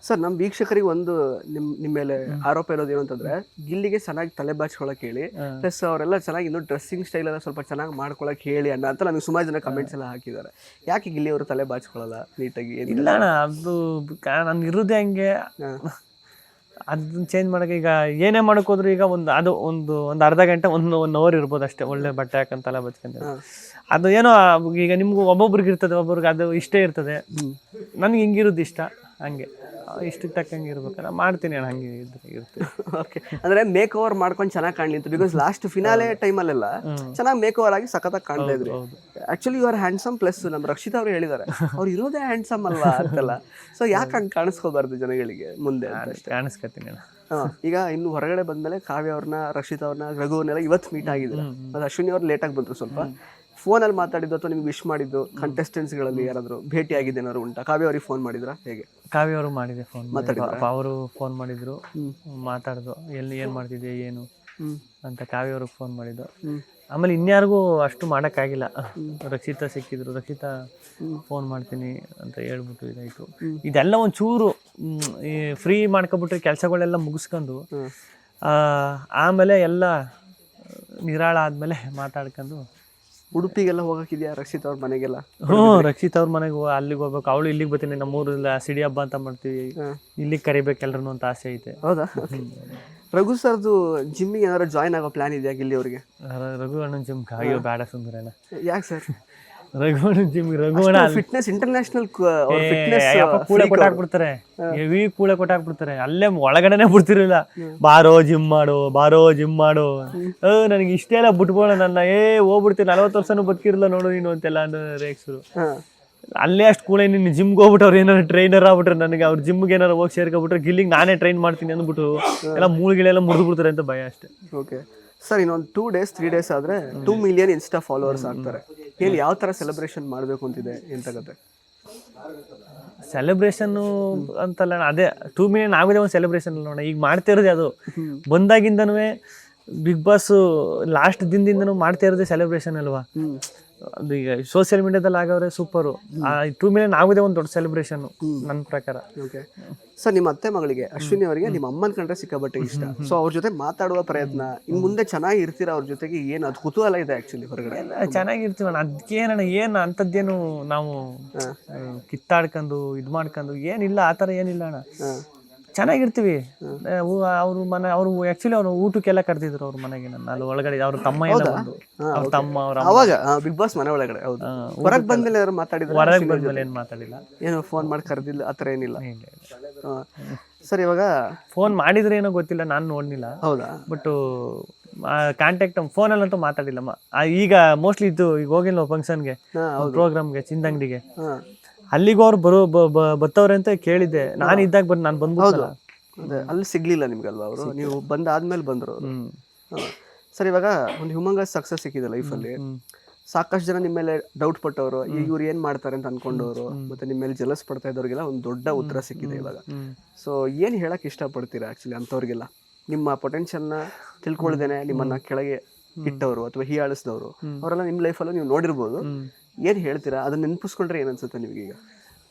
Sir ನಮ್ಮ ವೀಕ್ಷಕರಿಗೆ ಒಂದು ನಿಮ್ಮ ಮೇಲೆ ಆರೋಪ ಇರೋದು ಏನು ಅಂತಂದ್ರೆ ಗಿಲ್ಲಿಗೆ ಚೆನ್ನಾಗಿ ತಲೆ ಬಾಚ್ಕೊಳಕ್ ಹೇಳಿ, ಪ್ಲಸ್ ಅವರೆಲ್ಲ ಚೆನ್ನಾಗಿ ಇನ್ನು ಡ್ರೆಸ್ಸಿಂಗ್ ಸ್ಟೈಲ್ ಎಲ್ಲ ಸ್ವಲ್ಪ ಚೆನ್ನಾಗಿ ಮಾಡ್ಕೊಳಕ್ ಹೇಳಿ ಅಂತ ನನಗೆ ಸುಮಾರು ಜನ ಕಮೆಂಟ್ಸ್ ಎಲ್ಲ ಹಾಕಿದ್ದಾರೆ. ಯಾಕೆ ಗಿಲ್ಲಿ ಅವರು ತಲೆ ಬಾಚ್ಕೊಳ್ಳಲ್ಲ ನೀಟಾಗಿ? ಇಲ್ಲ ಅಣ್ಣ, ಅದು ನಾನು ಇರೋದೇ ಹಂಗೆ. ಅದನ್ನ ಚೇಂಜ್ ಮಾಡಕ್ಕೆ ಈಗ ಏನೇ ಮಾಡೋಕೋದ್ರು ಈಗ ಒಂದು ಅರ್ಧ ಗಂಟೆ ಒಂದು ಅವರ್ ಇರ್ಬೋದು ಅಷ್ಟೇ, ಒಳ್ಳೆ ಬಟ್ಟೆ ಹಾಕಂತ ತಲೆ ಬಚ್ಕೊಂತ. ಅದು ಏನೋ ಈಗ ನಿಮ್ಗೂ ಒಬ್ಬೊಬ್ರಿಗೆ ಇರ್ತದೆ, ಒಬ್ಬೊಬ್ರಿಗೆ ಅದು ಇಷ್ಟೇ ಇರ್ತದೆ. ನನ್ಗೆ ಹಿಂಗಿರೋದು ಇಷ್ಟ, ಹಂಗೆ ಇಷ್ಟಕ್ಕೆ ತಕ್ಕಂಗೆ ಇರ್ಬೇಕಲ್ಲ ಮಾಡ್ತೀನಿ ಅಣ್ಣ, ಹಂಗೆ ಇರ್ತೀನಿ. ಓಕೆ, ಅಂದ್ರೆ ಮೇಕ್ ಓವರ್ ಮಾಡ್ಕೊಂಡು ಚೆನ್ನಾಗಿ ಕಾಣ್ಲಿತ್ತು. ಬಿಕಾಸ್ ಲಾಸ್ಟ್ ಫಿನಾಲೆ ಟೈಮಲ್ಲೆಲ್ಲ ಚೆನ್ನಾಗಿ ಮೇಕ್ ಓವರ್ ಆಗಿ ಸಖತ್ತಾಗಿ ಕಾಣ್ತಾ ಇದ್ರಿ. Actually you are handsome, plus ನಮ್ಮ ರಕ್ಷಿತಾ ಅವರು ಹೇಳಿದ್ದಾರೆ ಅವ್ರು ಇರೋದೇ ಹ್ಯಾಂಡ್ಸಮ್ ಅಲ್ವಾ ಅಂತಲ್ಲ. ಸೊ ಯಾಕೆ ಹಂಗೆ ಕಾಣಿಸ್ಕೋಬಾರ್ದು ಜನಗಳಿಗೆ ಮುಂದೆ? ಕಾಣಿಸ್ಕೊತೀನಿ ಅಣ್ಣ. ಈಗ ಇನ್ನು ಹೊರಗಡೆ ಬಂದ್ಮೇಲೆ ಕಾವ್ಯ ಅವ್ರನ್ನ, ರಕ್ಷಿತಾ ಅವ್ರನ್ನ, ರಘುವನ್ನೆಲ್ಲ ಇವತ್ತು ಮೀಟ್ ಆಗಿದ್ರು. ಮತ್ತೆ ಅಶ್ವಿನಿ ಅವ್ರು ಲೇಟಾಗಿ ಬಂದ್ರು ಸ್ವಲ್ಪ. ಫೋನಲ್ಲಿ ಮಾತಾಡಿದ್ದು ಅಥವಾ ನಿಮ್ಗೆ ವಿಶ್ ಮಾಡಿದ್ದು ಕಂಟೆಸ್ಟೆಂಟ್ಸ್ಗಳಲ್ಲಿ ಯಾರಾದರೂ ಭೇಟಿ ಆಗಿದ್ದು ಏನಾದ್ರು ಉಂಟಾ? ಕಾವ್ಯ ಅವ್ರಿಗೆ ಫೋನ್ ಮಾಡಿದ್ರಾ ಹೇಗೆ? ಕಾವ್ಯ ಅವರು ಮಾಡಿದೆ ಫೋನ್, ಅವರು ಫೋನ್ ಮಾಡಿದ್ರು, ಮಾತಾಡಿದ್ರು, ಎಲ್ಲಿ ಏನು ಮಾಡ್ತಿದ್ದೆ ಏನು ಅಂತ ಕಾವ್ಯ ಅವ್ರಿಗೆ ಫೋನ್ ಮಾಡಿದ್ದು. ಆಮೇಲೆ ಇನ್ಯಾರಿಗೂ ಅಷ್ಟು ಮಾಡೋಕ್ಕಾಗಿಲ್ಲ. ರಕ್ಷಿತಾ ಸಿಕ್ಕಿದ್ರು, ರಕ್ಷಿತಾ ಫೋನ್ ಮಾಡ್ತೀನಿ ಅಂತ ಹೇಳ್ಬಿಟ್ಟು ಇದಾಯಿತು. ಇದೆಲ್ಲ ಒಂಚೂರು ಫ್ರೀ ಮಾಡ್ಕೊಬಿಟ್ರೆ ಕೆಲಸಗಳೆಲ್ಲ ಮುಗಿಸ್ಕೊಂಡು ಆಮೇಲೆ ಎಲ್ಲ ನಿರಾಳ ಆದಮೇಲೆ ಮಾತಾಡ್ಕೊಂಡು. ಉಡುಪಿಗೆಲ್ಲ ಹೋಗಕ್ಕಿದ್ಯಾ ರಕ್ಷಿತ್ ಅವ್ರ ಮನೆಗೆಲ್ಲ? ರಕ್ಷಿತ್ ಅವ್ರ ಮನೆಗೆ ಅಲ್ಲಿಗೆ ಹೋಗ್ಬೇಕು. ಅವಳು ಇಲ್ಲಿಗೆ ಬರ್ತೀನಿ, ನಮ್ಮೂರಲ್ಲಿ ಸಿಡಿ ಹಬ್ಬ ಅಂತ ಮಾಡ್ತೀವಿ, ಇಲ್ಲಿಗೆ ಕರಿಬೇಕು ಎಲ್ರು ಅಂತ ಆಸೆ ಐತೆ. ಹೌದಾ? ರಘು ಸರ್ದು ಜಿಮ್ಮಿಗೆ ಏನಾದ್ರು ಜಾಯ್ನ್ ಆಗೋ ಪ್ಲಾನ್ ಇದೆಯಾ ಗಿಲ್ಲಿ ಅವ್ರಿಗೆ? ರಘು ಅಣ್ಣನ ಜಿಮ್ ಅಯ್ಯೋ ಬೇಡ ಸುಂದರಣ್ಣ. ಯಾಕೆ ಸರ್? ರಘು ಅಣ್ಣನ ಜಿಮ್, ರಘು ಅಣ್ಣ ಫಿಟ್ನೆಸ್ ಇಂಟರ್ನ್ಯಾಷನಲ್ ಕೂಳೆ ಕೊಟ್ಟಾಕ್ಬಿಡ್ತಾರೆ, ಹೆವಿ ಕೂಳೆ ಕೊಟ್ಟಾಕ್ಬಿಡ್ತಾರೆ. ಅಲ್ಲೇ ಒಳಗಡೆನೆ ಬಿಡ್ತಿರಲಿಲ್ಲ. ಬಾರೋ ಜಿಮ್ ಮಾಡು, ಬಾರೋ ಜಿಮ್ ಮಾಡು. ನನಗೆ ಇಷ್ಟೇ ಎಲ್ಲ ಬಿಟ್ಬೋಣ, ನನ್ನ ಹೋಗ್ಬಿಡ್ತೀನಿ, 40 ವರ್ಷನೂ ಬದುಕಿರಲ್ಲ ನೋಡು ನೀನು ಅಂತೆಲ್ಲ ರೇಕ್ಸರು. ಅಲ್ಲೇ ಅಷ್ಟು ಕೂಡ ನಿನ್ನ ಜಿಮ್ಗೆ ಹೋಗ್ಬಿಟ್ಟು ಅವ್ರು ಏನಾರು ಟ್ರೈನರ್ ಆಗ್ಬಿಟ್ರೆ, ನನಗೆ ಅವ್ರ ಜಿಮ್ಗೆ ಏನಾರು ಹೋಗಿ ಸೇರ್ಕೊಬಿಟ್ರೆ ಗಿಲ್ಲಿಗೆ ನಾನೇ ಟ್ರೈನ್ ಮಾಡ್ತೀನಿ ಅಂದ್ಬಿಟ್ಟು ಎಲ್ಲ ಮೂಳೆಗಳೆಲ್ಲ ಮುರಿದು ಬಿಡ್ತಾರೆ ಅಂತ ಭಯ ಅಷ್ಟೇ. ಓಕೆ ಸರ್, ಇನ್ನೊಂದು 2 days 3 days ಆದರೆ 2 million ಇನ್ಸ್ಟಾ ಫಾಲೋವರ್ಸ್ ಆಗ್ತಾರೆ. ಏನು ಯಾವ ಥರ ಸೆಲೆಬ್ರೇಷನ್ ಮಾಡಬೇಕು ಅಂತಿದೆ ಎಂತಾಗತ್ತೆ? ಸೆಲೆಬ್ರೇಷನ್ನು ಅಂತಲ್ಲ, ಅದೇ 2 million ಆಗೋದೇ ಒಂದು ಸೆಲೆಬ್ರೇಷನ್ ಅಲ್ಲ ನೋಡ. ಈಗ ಮಾಡ್ತಾ ಇರೋದೇ ಅದು. ಬಂದಾಗಿಂದನೂ ಬಿಗ್ ಬಾಸ್ ಲಾಸ್ಟ್ ದಿನದಿಂದನೂ ಮಾಡ್ತಾ ಇರೋದೇ ಸೆಲೆಬ್ರೇಷನ್ ಅಲ್ವಾ. ಅದು ಈಗ ಸೋಷಿಯಲ್ ಮೀಡಿಯಾದಲ್ಲಿ ಆಗವ್ರೆ ಸೂಪರು. 2 million ಆಗೋದೇ ಒಂದು ದೊಡ್ಡ ಸೆಲೆಬ್ರೇಷನ್ ನನ್ನ ಪ್ರಕಾರ. ಓಕೆ ಸರ್, ನಿಮ್ಮ ಅತ್ತೆ ಮಗಳಿಗೆ ಅಶ್ವಿನಿ ಅವರಿಗೆ ನಿಮ್ಮ ಅಮ್ಮನ ಕಂಡ್ರೆ ಸಿಕ್ಕಾಬಟ್ಟೆ ಇಷ್ಟ. ಸೊ ಅವ್ರ ಜೊತೆ ಮಾತಾಡುವ ಪ್ರಯತ್ನ, ಇನ್ನು ಮುಂದೆ ಚೆನ್ನಾಗಿ ಇರ್ತೀರಾ ಅವ್ರ ಜೊತೆಗೆ? ಏನು ಅದು ಕುತೂಹಲ ಇದೆ ಆ್ಯಕ್ಚುಲಿ ಹೊರಗಡೆ? ಚೆನ್ನಾಗಿರ್ತೀವಣ್ಣ, ಅದಕ್ಕೇನಣ್ಣ ಏನು ಅಂಥದ್ದೇನು ನಾವು ಕಿತ್ತಾಡ್ಕೊಂಡು ಇದು ಮಾಡ್ಕೊಂಡು ಏನಿಲ್ಲ, ಆ ಥರ ಏನಿಲ್ಲ ಅಣ್ಣ. ಚೆನ್ನಾಗಿರ್ತೀವಿ. ಅವರು ಆ್ಯಕ್ಚುಲಿ ಅವ್ರು ಊಟಕ್ಕೆಲ್ಲ ಕರೆದಿದ್ರು ಅವ್ರ ಮನೆಗೆ. ನನ್ನ ಅಲ್ಲಿ ಒಳಗಡೆ ಅವ್ರ ತಮ್ಮ ಎಲ್ಲ ಬಂದು, ಅವ್ರ ತಮ್ಮ ಅವ್ರ ಅವಾಗ ಬಿಗ್ ಬಾಸ್ ಮನೆ ಒಳಗಡೆ. ಹೌದು, ಹೊರಗೆ ಬಂದ್ಮೇಲೆ ಯಾರು ಮಾತಾಡಿದ್ರು? ಹೊರಗೆ ಬಂದ್ಮೇಲೆ ಏನು ಮಾತಾಡಿಲ್ಲ, ಏನು ಫೋನ್ ಮಾಡಿ ಕರೆದಿಲ್ಲ, ಆ ಥರ ಏನಿಲ್ಲ. ಸರ್, ಇವಾಗ ಫೋನ್ ಮಾಡಿದ್ರೆ ಏನೋ ಗೊತ್ತಿಲ್ಲ, ನಾನು ನೋಡ್ಲಿಲ್ಲ. ಹೌದಾ? ಬಟ್ ಕಾಂಟ್ಯಾಕ್ಟ್ ಫೋನಲ್ಲಂತೂ ಮಾತಾಡಿಲ್ಲಮ್ಮ. ಈಗ ಮೋಸ್ಟ್ಲಿ ಇದು ಈಗ ಹೋಗಿಲ್ಲ ಫಂಕ್ಷನ್ಗೆ, ಪ್ರೋಗ್ರಾಮ್ಗೆ, ಚಿಂದಂಗಡಿಗೆ, ಅಲ್ಲಿಗೂ ಅವ್ರು ಬರ್ತವ್ರೆ ಅಂತ ಕೇಳಿದ್ದೆ. ನಾನು ಇದ್ದಾಗ ನಾನು ಬಂದ್ಬಿಟ್ಟಲ್ಲ. ಅದೇ ಅಲ್ಲಿ ಸಿಗ್ಲಿಲ್ಲ ನಿಮ್ಗಲ್ವಾ ಅವರು? ನೀವು ಬಂದಾದ್ಮೇಲೆ ಬಂದ್ರು ಅವರು. ಸರ್, ಇವಾಗ ಒಂದು ಹ್ಯೂಮಂಗಸ್ ಸಕ್ಸಸ್ ಸಿಕ್ಕಿದೆ ಲೈಫಲ್ಲಿ. ಸಾಕಷ್ಟು ಜನ ನಿಮ್ಮ ಮೇಲೆ ಡೌಟ್ ಪಟ್ಟವರು, ಈಗ ಇವ್ರು ಏನ್ ಮಾಡ್ತಾರೆ ಅಂತ ಅನ್ಕೊಂಡವರು, ಮತ್ತೆ ನಿಮ್ಮ ಮೇಲೆ ಜಲಸ್ ಪಡ್ತಾ ಇದ್ದವ್ರಿಗೆಲ್ಲ ಒಂದು ದೊಡ್ಡ ಉತ್ತರ ಸಿಕ್ಕಿದೆ ಇವಾಗ. ಸೊ ಏನ್ ಹೇಳಕ್ ಇಷ್ಟಪಡ್ತೀರಾ ಆಕ್ಚುಲಿ ಅಂತವ್ರಿಗೆಲ್ಲ? ನಿಮ್ಮ ಪೊಟೆನ್ಷಿಯಲ್ನ ತಿಳ್ಕೊಳ್ದೇನೆ ನಿಮ್ಮನ್ನ ಕೆಳಗೆ ಇಟ್ಟವರು ಅಥವಾ ಹೀಯಾಳಿಸಿದವರು ಅವರೆಲ್ಲ ನಿಮ್ಮ ಲೈಫಲ್ಲೂ ನೀವು ನೋಡಿರ್ಬೋದು. ಏನು ಹೇಳ್ತೀರಾ? ಅದನ್ನ ನೆನಪಿಸ್ಕೊಂಡ್ರೆ ಏನು ಅನ್ಸುತ್ತೆ ನಿಮ್ಗೆ ಈಗ?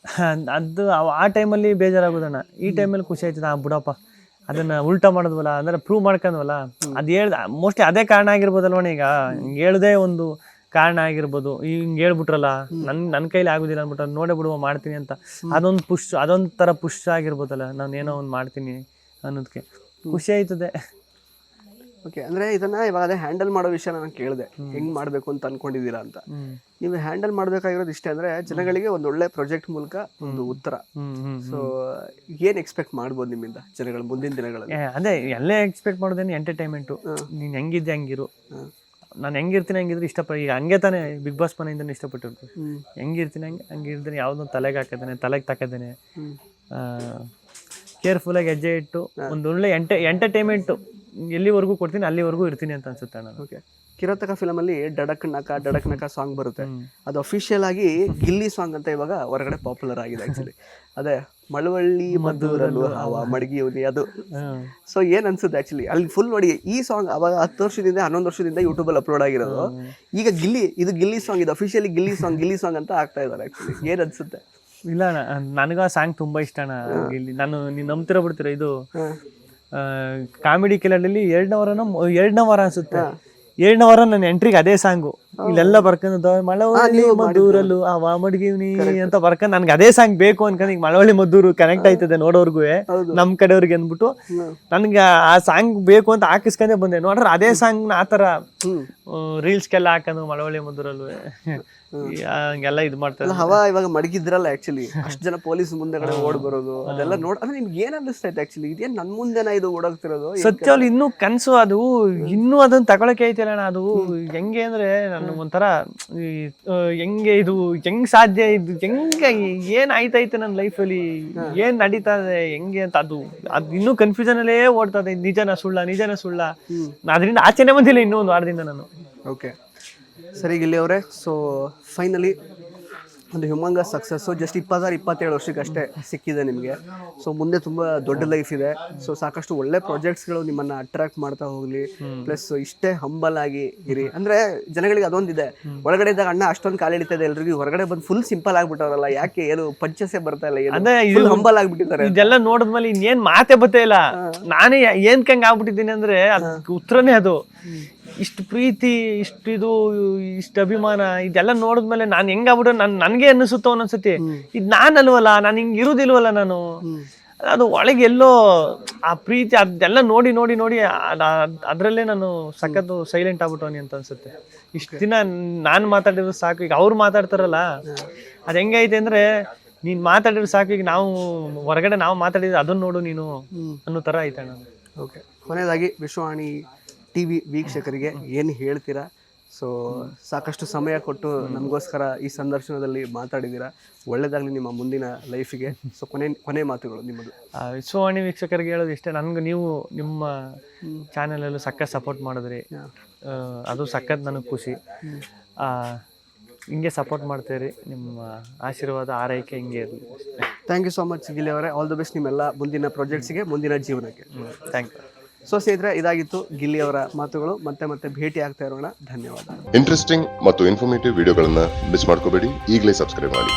ಅದು ಆ ಟೈಮಲ್ಲಿ ಬೇಜಾರಾಗೋದಣ್ಣ. ಈ ಟೈಮಲ್ಲಿ ಖುಷಿ ಆಯ್ತದ, ಬಿಡಪ್ಪ ಅದನ್ನ ಉಲ್ಟಾ ಮಾಡಿದ್ವಲ್ಲ, ಅಂದ್ರೆ ಪ್ರೂವ್ ಮಾಡ್ಕೊಂಡ್ವಲ್ಲ. ಅದು ಹೇಳ್ದ ಮೋಸ್ಟ್ಲಿ ಅದೇ ಕಾರಣ ಆಗಿರ್ಬೋದಲ್ವಣ. ಈಗ ಹೇಳ್ದೆ ಒಂದು ಕಾರಣ ಆಗಿರ್ಬೋದು. ಹಿಂಗೆ ಹೇಳ್ಬಿಟ್ರಲ್ಲ, ನನ್ನ ಕೈಲಿ ಆಗೋದಿಲ್ಲ ಅಂದ್ಬಿಟ್ಟು ನೋಡೇ ಬಿಡುವ ಮಾಡ್ತೀನಿ ಅಂತ, ಅದೊಂದು ಥರ ಪುಷ್ ಆಗಿರ್ಬೋದಲ್ಲ. ನಾನು ಏನೋ ಒಂದು ಮಾಡ್ತೀನಿ ಅನ್ನೋದಕ್ಕೆ ಖುಷಿ ಆಯ್ತದೆ. ಓಕೆ, ಅಂದ್ರೆ ಇದನ್ನ ಇವಾಗ ಅದೇ ಹ್ಯಾಂಡಲ್ ಮಾಡೋ ವಿಷಯ ನಾನು ಕೇಳಿದೆ, ಹೆಂಗ್ ಮಾಡ್ಬೇಕು ಅಂತ ಅನ್ಕೊಂಡಿದ್ದೀರಾ ಅಂತ. ನೀವು ಹ್ಯಾಂಡಲ್ ಮಾಡ್ಬೇಕಾಗಿರೋದು ಇಷ್ಟೇ, ಅಂದ್ರೆ ಜನಗಳಿಗೆ ಒಂದು ಒಳ್ಳೆ ಪ್ರಾಜೆಕ್ಟ್ ಮೂಲಕ ಒಂದು ಉತ್ತರ. ಸೊ ಏನ್ ಎಕ್ಸ್ಪೆಕ್ಟ್ ಮಾಡ್ಬೋದು ನಿಮ್ಮಿಂದ ಜನಗಳು ಮುಂದಿನ ದಿನಗಳಲ್ಲಿ? ಅದೇ ಎಲ್ಲೇ ಎಕ್ಸ್ಪೆಕ್ಟ್ ಮಾಡೋದೇನು ಎಂಟರ್ಟೈನ್ಮೆಂಟು. ನೀನ್ ಹೆಂಗಿದ್ದೆ ಹಂಗಿರು, ನಾನು ಹೆಂಗಿರ್ತೀನಿ ಹಂಗಿದ್ರೆ ಇಷ್ಟಪಟ್ಟು. ಈಗ ಹಂಗೆ ತಾನೇ ಬಿಗ್ ಬಾಸ್ ಮನೆಯಿಂದ ಇಷ್ಟಪಟ್ಟಿರ್ತೀನಿ. ಹೆಂಗಿರ್ತೀನಿ ಹಂಗಿರ್ತೀನಿ, ಯಾವುದೋ ತಲೆಗೆ ಹಾಕಿದ್ದೇನೆ, ತಲೆಗೆ ತಕ್ಕದೇನೆ, ಕೇರ್ಫುಲ್ಲಾಗಿ ಹೆಜ್ಜೆ ಇಟ್ಟು ಒಂದು ಒಳ್ಳೆ ಎಂಟರ್ಟೈನ್ಮೆಂಟು ಎಲ್ಲಿವರೆಗೂ ಕೊಡ್ತೀನಿ ಅಲ್ಲಿವರೆಗೂ ಇರ್ತೀನಿ ಅಂತ ಅನ್ಸುತ್ತೆ ನಾನು. ಓಕೆ, ಕಿರಾತಕ ಫಿಲಮ್ ಅಲ್ಲಿ ಡಡಕ್ ನಕ ಸಾಂಗ್ ಬರುತ್ತೆ. ಅದು ಅಫಿಷಿಯಲ್ ಆಗಿ ಗಿಲ್ಲಿ ಸಾಂಗ್ ಅಂತ ಇವಾಗ ಹೊರಗಡೆ ಪಾಪ್ಯುಲರ್ ಆಗಿದೆ ಆಕ್ಚುಲಿ. ಅದೇ ಮಳವಳ್ಳಿ ಮದ್ದೂರಲ್ಲೂ ಹಾವ ಮಡಗಿ ಅವನಿ ಅದು. ಸೊ ಏನ್ ಅನ್ಸುತ್ತೆ ಆಕ್ಚುಲಿ ಅಲ್ಲಿ ಫುಲ್ ನೋಡಿ? ಈ ಸಾಂಗ್ ಅವಾಗ 10 ವರ್ಷದಿಂದ 11 ವರ್ಷದಿಂದ ಯೂಟ್ಯೂಬಲ್ಲಿ ಅಪ್ಲೋಡ್ ಆಗಿರೋದು. ಈಗ ಗಿಲ್ಲಿ ಸಾಂಗ್, ಇದು ಅಫಿಷಿಯಲಿ ಗಿಲ್ಲಿ ಸಾಂಗ್ ಅಂತ ಆಗ್ತಾ ಇದ್ದಾರೆ ಆಕ್ಚುಲಿ. ಏನ್ ಅನ್ಸುತ್ತೆ? ಇಲ್ಲ ನನಗೂ ಆ ಸಾಂಗ್ ತುಂಬಾ ಇಷ್ಟ ಅಣ್ಣ. ಇಲ್ಲಿ ನಾನು ನೀವು ನಂಬ್ತಿರೋ ಬಿಡ್ತೀರ, ಇದು ಕಾಮಿಡಿ ಕಿಲಲ್ಲಿ ಎರಡನೇ ವಾರ ಅನ್ಸುತ್ತೆ, ಎರಡನೇ ವಾರ ನನ್ನ ಎಂಟ್ರಿಗೆ ಅದೇ ಸಾಂಗು. ಇಲ್ಲೆಲ್ಲ ಬರ್ಕೊಂಡು ಮಳವಳ್ಳಿ ಮದ್ದೂರಲ್ಲೂ ಆ ಮಡ್ಗಿವ್ನಿ ಅಂತ ಬರ್ಕೊಂಡು ನನ್ಗೆ ಅದೇ ಸಾಂಗ್ ಬೇಕು ಅನ್ಕೊಂಡು ಈಗ ಮಳವಳ್ಳಿ ಮದ್ದೂರು ಕನೆಕ್ಟ್ ಆಯ್ತದೆ ನೋಡೋರ್ಗು, ನಮ್ ಕಡೆಯವ್ರಿಗೆ ಅಂದ್ಬಿಟ್ಟು ನನ್ಗೆ ಆ ಸಾಂಗ್ ಬೇಕು ಅಂತ ಹಾಕಿಸ್ಕೊಂಡೆ ಬಂದೆ. ನೋಡ್ರ ಅದೇ ಸಾಂಗ್ ಆತರ ರೀಲ್ಸ್ಗೆಲ್ಲ ಹಾಕೋದು ಮಳವಳ್ಳಿ ಮದ್ದೂರಲ್ಲೂ ಹಂಗೆಲ್ಲ ಇದು ಮಾಡ್ತಾರೆ. ಹವಾ ಇವಾಗ ಮಡಗಿದ್ರಲ್ಲ ಆಕ್ಚುಲಿ, ಅಷ್ಟು ಜನ ಪೊಲೀಸ್ ಮುಂದೆಗಡೆ ಓಡ್ ಬರೋದು ಅದೆಲ್ಲ ನೋಡ್ ಅಂದ್ರೆ ನಿಮ್ಗೆ ಏನ್ ಅನಿಸ್ತೈತೆ ಆಕ್ಚುಲಿ? ಇದೇನ್ ನನ್ ಮುಂದೆನ ಇದು ಓಡೋಗ್ತಿರೋದು? ಸತ್ಯವ್ರು ಇನ್ನೂ ಕನ್ಸು ಅದು, ಇನ್ನೂ ಅದನ್ನ ತಗೊಳಕ್ಕೆ ಐತಿಲ್ಲ ಅಣ್ಣ. ಅದು ಹೆಂಗೆ ಅಂದ್ರೆ ನನ್ ಒಂಥರ ಹೆಂಗೆ ಇದು ಹೆಂಗ್ ಸಾಧ್ಯ, ಇದು ಹೆಂಗೆ ಏನ್ ಆಯ್ತೈತೆ ನನ್ನ ಲೈಫಲ್ಲಿ, ಏನ್ ನಡೀತಾ ಇದೆ ಹೆಂಗೆ ಅಂತ ಅದು ಇನ್ನೂ ಕನ್ಫ್ಯೂಷನ್ ಅಲ್ಲೇ ಓಡ್ತದೆ. ನಿಜನ ಸುಳ್ಳ ಅದರಿಂದ ಆಚೆನೆ ಬಂದಿಲ್ಲ ಇನ್ನೂ ಒಂದು ವಾರದಿಂದ ನಾನು. ಓಕೆ ಸರಿ ಗಿಲ್ಲಿ ಅವರೇ, ಸೊ ಫೈನಲಿ ಒಂದು ಹ್ಯೂಮಂಗಸ್ ಸಕ್ಸಸ್ಸು ಜಸ್ಟ್ 27 ವರ್ಷಕ್ಕೆ ಅಷ್ಟೇ ಸಿಕ್ಕಿದೆ ನಿಮಗೆ. ಸೊ ಮುಂದೆ ತುಂಬ ದೊಡ್ಡ ಲೈಫ್ ಇದೆ. ಸೊ ಸಾಕಷ್ಟು ಒಳ್ಳೆ ಪ್ರಾಜೆಕ್ಟ್ಸ್ಗಳು ನಿಮ್ಮನ್ನು ಅಟ್ರಾಕ್ಟ್ ಮಾಡ್ತಾ ಹೋಗಲಿ, ಪ್ಲಸ್ ಇಷ್ಟೇ ಹಂಬಲ್ ಆಗಿ ಇರಿ. ಅಂದರೆ ಜನಗಳಿಗೆ ಅದೊಂದಿದೆ, ಒಳಗಡೆ ಇದ್ದಾಗ ಅಣ್ಣ ಅಷ್ಟೊಂದು ಕಾಲು ಎಳಿತದೆ ಎಲ್ರಿಗೂ, ಹೊರಗಡೆ ಬಂದು ಫುಲ್ ಸಿಂಪಲ್ ಆಗ್ಬಿಟ್ಟವ್ರಲ್ಲ, ಯಾಕೆ ಏನು ಪಂಚಸೆ ಬರ್ತಾ ಇಲ್ಲ, ಏನು ಹಂಬಲ್ ಆಗ್ಬಿಟ್ಟಿದ್ದಾರೆ. ಇದೆಲ್ಲ ನೋಡಿದ್ಮೇಲೆ ಇನ್ನೇನ್ ಮಾತೇ ಬತ್ತೇ ಇಲ್ಲ. ನಾನೇ ಏನ್ಕಂಗ್ ಆಗ್ಬಿಟ್ಟಿದ್ದೀನಿ ಅಂದ್ರೆ ಅದಕ್ಕೆ ಉತ್ತರನೇ ಅದು. ಇಷ್ಟು ಪ್ರೀತಿ, ಇಷ್ಟು ಅಭಿಮಾನ ಇದೆಲ್ಲ ನೋಡಿದ್ಮೇಲೆ ನಾನು ಹೆಂಗಾಗ್ಬಿಟ್ಟು ನನ್ಗೆ ಅನ್ನಿಸುತ್ತೋ ಒಂದೊಂದ್ಸತಿ ಇದು ನಾನಲ್ವಲ್ಲ, ನಾನು ಹಿಂಗ್ ಇರುದಿಲ್ವಲ್ಲ ನಾನು. ಅದು ಒಳಗೆ ಎಲ್ಲೋ ಆ ಪ್ರೀತಿ ಅದೆಲ್ಲ ನೋಡಿ ನೋಡಿ ನೋಡಿ ಅದ್ರಲ್ಲೇ ನಾನು ಸಖತ್ತು ಸೈಲೆಂಟ್ ಆಗ್ಬಿಟ್ಟವನಿ ಅಂತ ಅನ್ಸುತ್ತೆ. ಇಷ್ಟು ದಿನ ನಾನು ಮಾತಾಡಿದ್ರು ಸಾಕು, ಈಗ ಅವ್ರು ಮಾತಾಡ್ತಾರಲ್ಲ ಅದ್ ಹೆಂಗೈತೆ ಅಂದ್ರೆ ನೀನ್ ಮಾತಾಡಿದ್ರು ಸಾಕು, ಈಗ ನಾವು ಹೊರಗಡೆ ನಾವು ಮಾತಾಡಿದ್ರೆ ಅದನ್ನ ನೋಡು ನೀನು ಅನ್ನೋ ತರ ಐತೆ ನಾನು. ಓಕೆ, ಕೊನೆಯದಾಗಿ ವಿಶ್ವವಾಣಿ ಟಿವಿ ವೀಕ್ಷಕರಿಗೆ ಏನು ಹೇಳ್ತೀರಾ? ಸೊ ಸಾಕಷ್ಟು ಸಮಯ ಕೊಟ್ಟು ನಮಗೋಸ್ಕರ ಈ ಸಂದರ್ಶನದಲ್ಲಿ ಮಾತಾಡಿದ್ದೀರಾ. ಒಳ್ಳೇದಾಗಲಿ ನಿಮ್ಮ ಮುಂದಿನ ಲೈಫಿಗೆ. ಸೊ ಕೊನೆ ಮಾತುಗಳು ನಿಮ್ಮದು. ವಿಶ್ವವಾಣಿ ವೀಕ್ಷಕರಿಗೆ ಹೇಳೋದು ಇಷ್ಟೇ, ನನ್ಗೆ ನೀವು ನಿಮ್ಮ ಚಾನಲಲ್ಲೂ ಸಖತ್ ಸಪೋರ್ಟ್ ಮಾಡಿದ್ರಿ, ಅದು ಸಖತ್ ನನಗೆ ಖುಷಿ. ಹಿಂಗೆ ಸಪೋರ್ಟ್ ಮಾಡ್ತೀರಿ, ನಿಮ್ಮ ಆಶೀರ್ವಾದ ಆರೈಕೆ ಹಿಂಗೆ ಇರಲಿ. Thank you so much Gilli ಅವರೇ. ಆಲ್ ದ ಬೆಸ್ಟ್ ನಿಮ್ಮೆಲ್ಲ ಮುಂದಿನ ಪ್ರಾಜೆಕ್ಟ್ಸ್ಗೆ, ಮುಂದಿನ ಜೀವನಕ್ಕೆ. Thank you. ಸೊ ಸ್ನೇಹಿತರೆ, ಇದಾಗಿತ್ತು ಗಿಲ್ಲಿ ಅವರ ಮಾತುಗಳು. ಮತ್ತೆ ಭೇಟಿ ಆಗ್ತಾ ಇರೋಣ. ಧನ್ಯವಾದ. ಇಂಟ್ರೆಸ್ಟಿಂಗ್ ಮತ್ತು ಇನ್ಫಾರ್ಮೇಟಿವ್ ವಿಡಿಯೋಗಳನ್ನ ಮಿಸ್ ಮಾಡ್ಕೋಬೇಡಿ. ಈಗಲೇ ಸಬ್ಸ್ಕ್ರೈಬ್ ಮಾಡಿ.